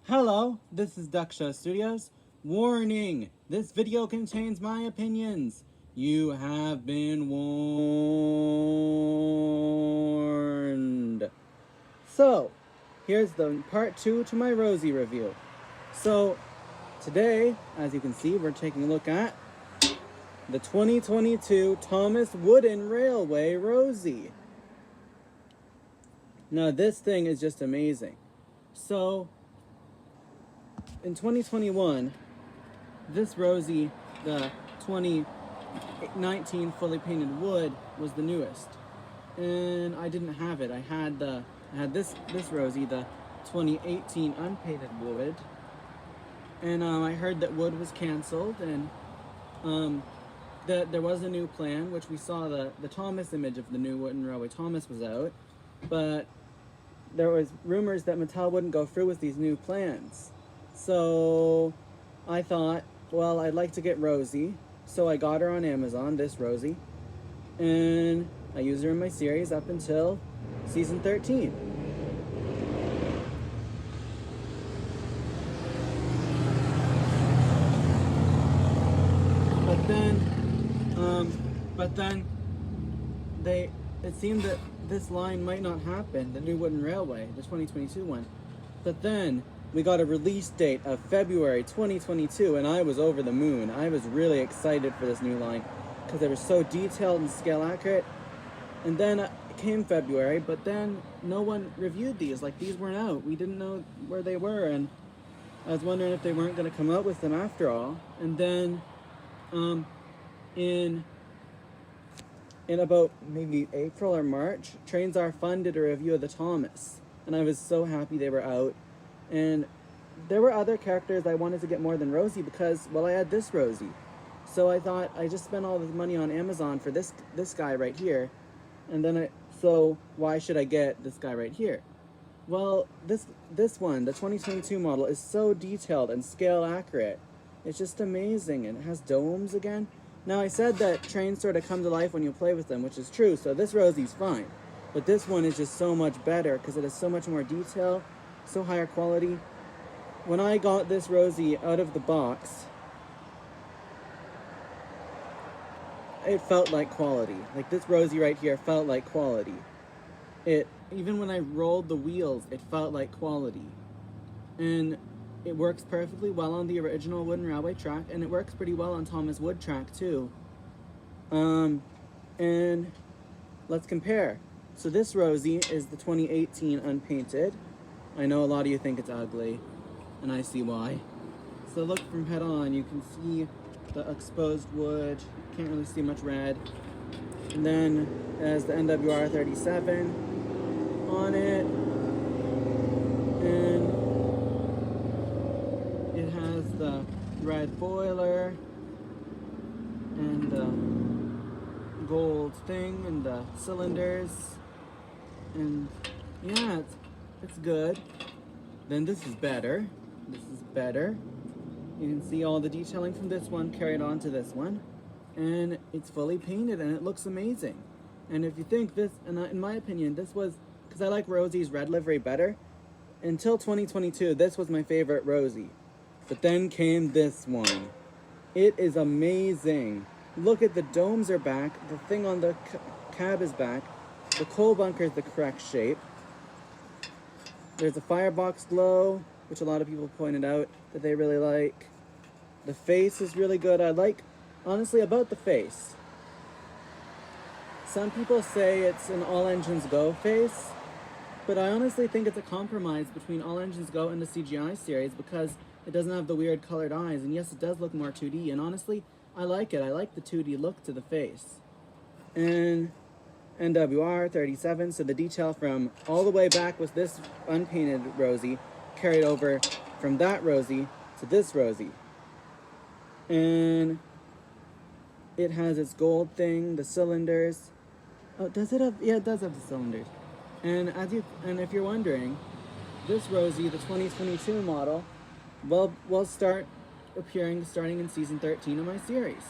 Hello, this is Duckshow Studios. Warning! This video contains my opinions. You have been warned. So, here's the part 2 to my Rosie review. So, today, as you can see, we're taking a look at the 2022 Thomas Wooden Railway Rosie. Now, this thing is just amazing. So, in 2021, this Rosie, the 2019 fully painted wood, was the newest, and I didn't have it. I had this Rosie, the 2018 unpainted wood, and I heard that wood was canceled, and that there was a new plan, which we saw the Thomas image of the new wooden railway Thomas was out, but there was rumors that Mattel wouldn't go through with these new plans. So I thought, well, I'd like to get Rosie. So I got her on Amazon, this Rosie. And I used her in my series up until season 13. But then it seemed that this line might not happen, the new wooden railway, the 2022 one. But then we got a release date of February 2022, and I was over the moon. I was really excited for this new line because they were so detailed and scale accurate. And then it came February, but then no one reviewed these. Like, these weren't out. We didn't know where they were, and I was wondering if they weren't going to come out with them after all. And then in about maybe April or March, Trains Are Fun did a review of the Thomas, and I was so happy they were out. And there were other characters I wanted to get more than Rosie because, well, I had this Rosie. So I thought I just spent all this money on Amazon for this guy right here, and then so why should I get this guy right here? Well, this one, the 2022 model, is so detailed and scale accurate. It's just amazing, and it has domes again. Now, I said that trains sort of come to life when you play with them, which is true, so this Rosie's fine. But this one is just so much better because it has so much more detail, so higher quality. When I got this Rosie out of the box, it felt like quality. Like, this Rosie right here felt like quality. Even when I rolled the wheels, it felt like quality. And it works perfectly well on the original wooden railway track, and it works pretty well on Thomas Wood track too. And let's compare. So this Rosie is the 2018 unpainted. I know a lot of you think it's ugly, and I see why. So look from head on, you can see the exposed wood, can't really see much red. And then as the NWR 37 on it, and it has the red boiler and the gold thing and the cylinders, and yeah, it's good. Then this is better. This is better. You can see all the detailing from this one carried on to this one, and it's fully painted and it looks amazing. And if you think this, and in my opinion, this was, because I like Rosie's red livery better, until 2022, this was my favorite Rosie. But then came this one. It is amazing. Look at the domes are back, the thing on the cab is back, the coal bunker is the correct shape. There's a firebox glow, which a lot of people pointed out that they really like. The face is really good. I like, honestly, about the face. Some people say it's an All Engines Go face, but I honestly think it's a compromise between All Engines Go and the CGI series because it doesn't have the weird colored eyes, and yes, it does look more 2D, and honestly, I like it. I like the 2D look to the face. And NWR 37, so the detail from all the way back with this unpainted Rosie carried over from that Rosie to this Rosie. And it has its gold thing, the cylinders. Oh, does it have? Yeah, it does have the cylinders. And if you're wondering, this Rosie, the 2022 model, will start appearing starting in season 13 of my series.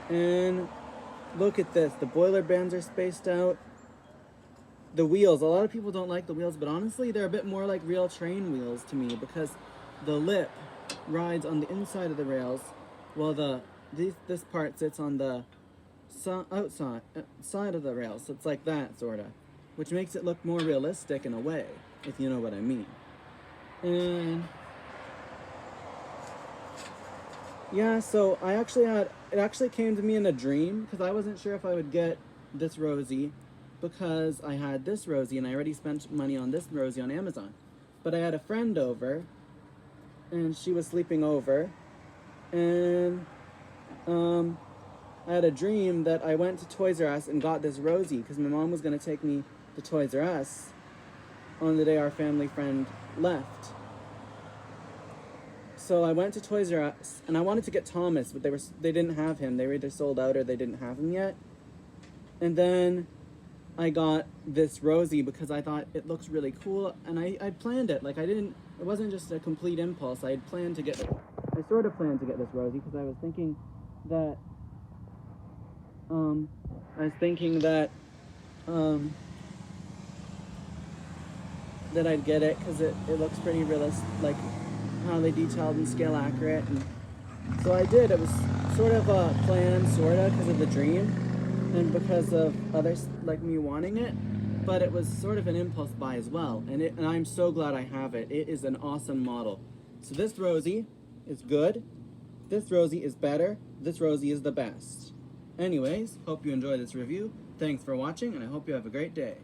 And look at this. The boiler bands are spaced out. the wheels. A lot of people don't like the wheels, but honestly, they're a bit more like real train wheels to me because the lip rides on the inside of the rails, while this part sits on the outside side of the rails. So it's like that sort of, which makes it look more realistic in a way, if you know what I mean. And yeah, so it actually came to me in a dream because I wasn't sure if I would get this Rosie because I had this Rosie and I already spent money on this Rosie on Amazon. But I had a friend over and she was sleeping over, and I had a dream that I went to Toys R Us and got this Rosie because my mom was going to take me to Toys R Us on the day our family friend left. So I went to Toys R Us and I wanted to get Thomas, but they didn't have him. They were either sold out or they didn't have him yet. And then I got this Rosie because I thought it looks really cool, and I planned it. Like it wasn't just a complete impulse. I sort of planned to get this Rosie because I was thinking that that I'd get it because it looks pretty realistic, like highly detailed and scale accurate, and so I did. It was sort of a plan, sorta, because of the dream and because of others like me wanting it, but it was sort of an impulse buy as well, and I'm so glad I have it. It is an awesome model. So this Rosie is good, this Rosie is better, this Rosie is the best. Anyways, hope you enjoyed this review. Thanks for watching, and I hope you have a great day.